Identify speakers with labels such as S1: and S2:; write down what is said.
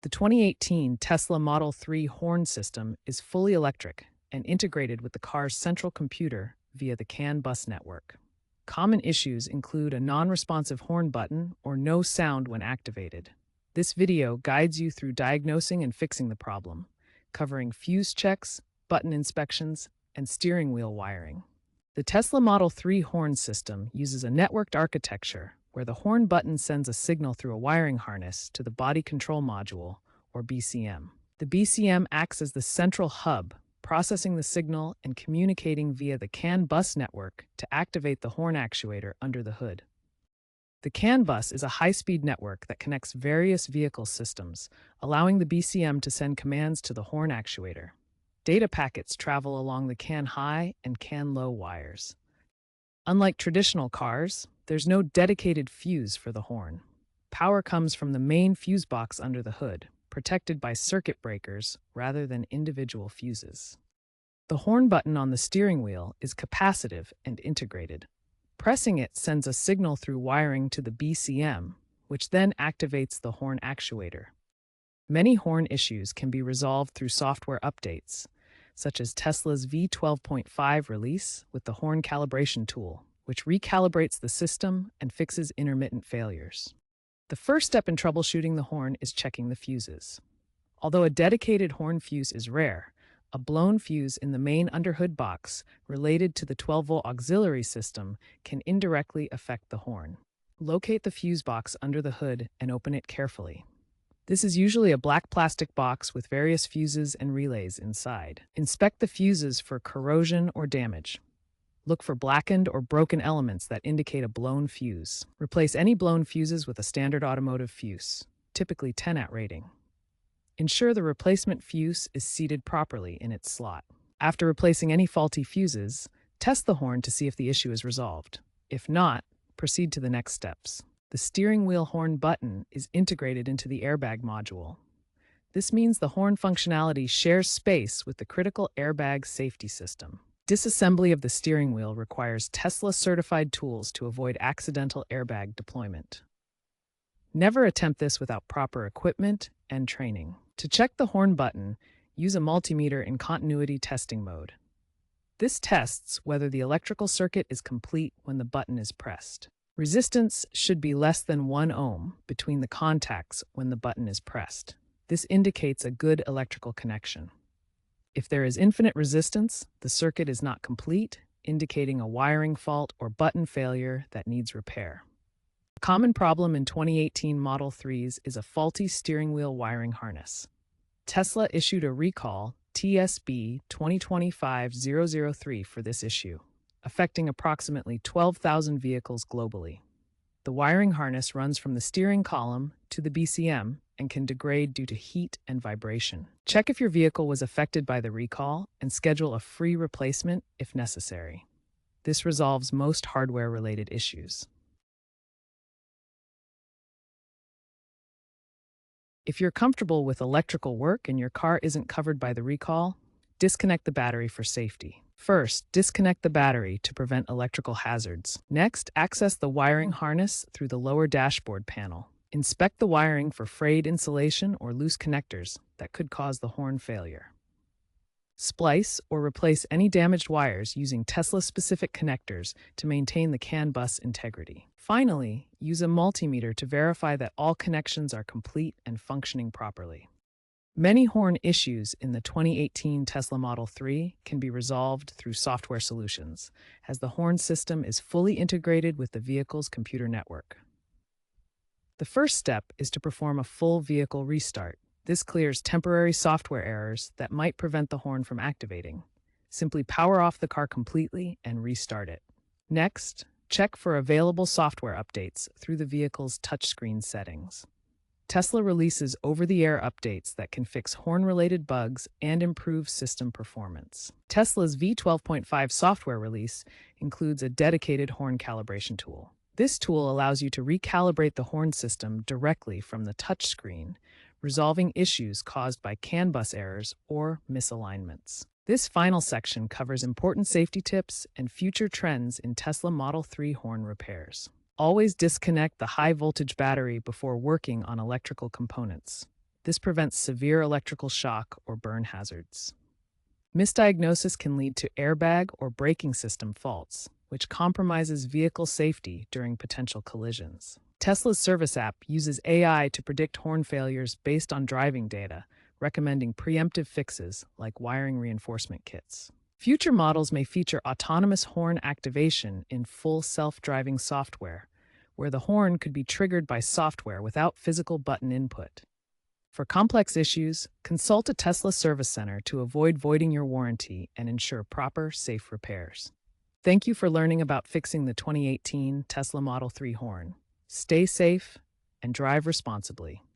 S1: The 2018 Tesla Model 3 horn system is fully electric and integrated with the car's central computer via the CAN bus network. Common issues include a non-responsive horn button or no sound when activated. This video guides you through diagnosing and fixing the problem, covering fuse checks, button inspections, and steering wheel wiring. The Tesla Model 3 horn system uses a networked architecture where the horn button sends a signal through a wiring harness to the body control module, or BCM. The BCM acts as the central hub, processing the signal and communicating via the CAN bus network to activate the horn actuator under the hood. The CAN bus is a high-speed network that connects various vehicle systems, allowing the BCM to send commands to the horn actuator. Data packets travel along the CAN high and CAN low wires. Unlike traditional cars, there's no dedicated fuse for the horn. Power comes from the main fuse box under the hood, protected by circuit breakers rather than individual fuses. The horn button on the steering wheel is capacitive and integrated. Pressing it sends a signal through wiring to the BCM, which then activates the horn actuator. Many horn issues can be resolved through software updates, such as Tesla's V12.5 release with the horn calibration tool, which recalibrates the system and fixes intermittent failures. The first step in troubleshooting the horn is checking the fuses. Although a dedicated horn fuse is rare, a blown fuse in the main underhood box related to the 12-volt auxiliary system can indirectly affect the horn. Locate the fuse box under the hood and open it carefully. This is usually a black plastic box with various fuses and relays inside. Inspect the fuses for corrosion or damage. Look for blackened or broken elements that indicate a blown fuse. Replace any blown fuses with a standard automotive fuse, typically 10-at rating. Ensure the replacement fuse is seated properly in its slot. After replacing any faulty fuses, test the horn to see if the issue is resolved. If not, proceed to the next steps. The steering wheel horn button is integrated into the airbag module. This means the horn functionality shares space with the critical airbag safety system. Disassembly of the steering wheel requires Tesla-certified tools to avoid accidental airbag deployment. Never attempt this without proper equipment and training. To check the horn button, use a multimeter in continuity testing mode. This tests whether the electrical circuit is complete when the button is pressed. Resistance should be less than 1 ohm between the contacts when the button is pressed. This indicates a good electrical connection. If there is infinite resistance, the circuit is not complete, indicating a wiring fault or button failure that needs repair. A common problem in 2018 Model 3s is a faulty steering wheel wiring harness. Tesla issued a recall TSB 2025-003 for this issue, affecting approximately 12,000 vehicles globally. The wiring harness runs from the steering column to the BCM and can degrade due to heat and vibration. Check if your vehicle was affected by the recall and schedule a free replacement if necessary. This resolves most hardware-related issues. If you're comfortable with electrical work and your car isn't covered by the recall, disconnect the battery for safety. First, disconnect the battery to prevent electrical hazards. Next, access the wiring harness through the lower dashboard panel. Inspect the wiring for frayed insulation or loose connectors that could cause the horn failure. Splice or replace any damaged wires using Tesla-specific connectors to maintain the CAN bus integrity. Finally, use a multimeter to verify that all connections are complete and functioning properly. Many horn issues in the 2018 Tesla Model 3 can be resolved through software solutions, as the horn system is fully integrated with the vehicle's computer network. The first step is to perform a full vehicle restart. This clears temporary software errors that might prevent the horn from activating. Simply power off the car completely and restart it. Next, check for available software updates through the vehicle's touchscreen settings. Tesla releases over-the-air updates that can fix horn-related bugs and improve system performance. Tesla's V12.5 software release includes a dedicated horn calibration tool. This tool allows you to recalibrate the horn system directly from the touchscreen, resolving issues caused by CAN bus errors or misalignments. This final section covers important safety tips and future trends in Tesla Model 3 horn repairs. Always disconnect the high-voltage battery before working on electrical components. This prevents severe electrical shock or burn hazards. Misdiagnosis can lead to airbag or braking system faults, which compromises vehicle safety during potential collisions. Tesla's service app uses AI to predict horn failures based on driving data, recommending preemptive fixes like wiring reinforcement kits. Future models may feature autonomous horn activation in full self-driving software, where the horn could be triggered by software without physical button input. For complex issues, consult a Tesla service center to avoid voiding your warranty and ensure proper, safe repairs. Thank you for learning about fixing the 2018 Tesla Model 3 horn. Stay safe and drive responsibly.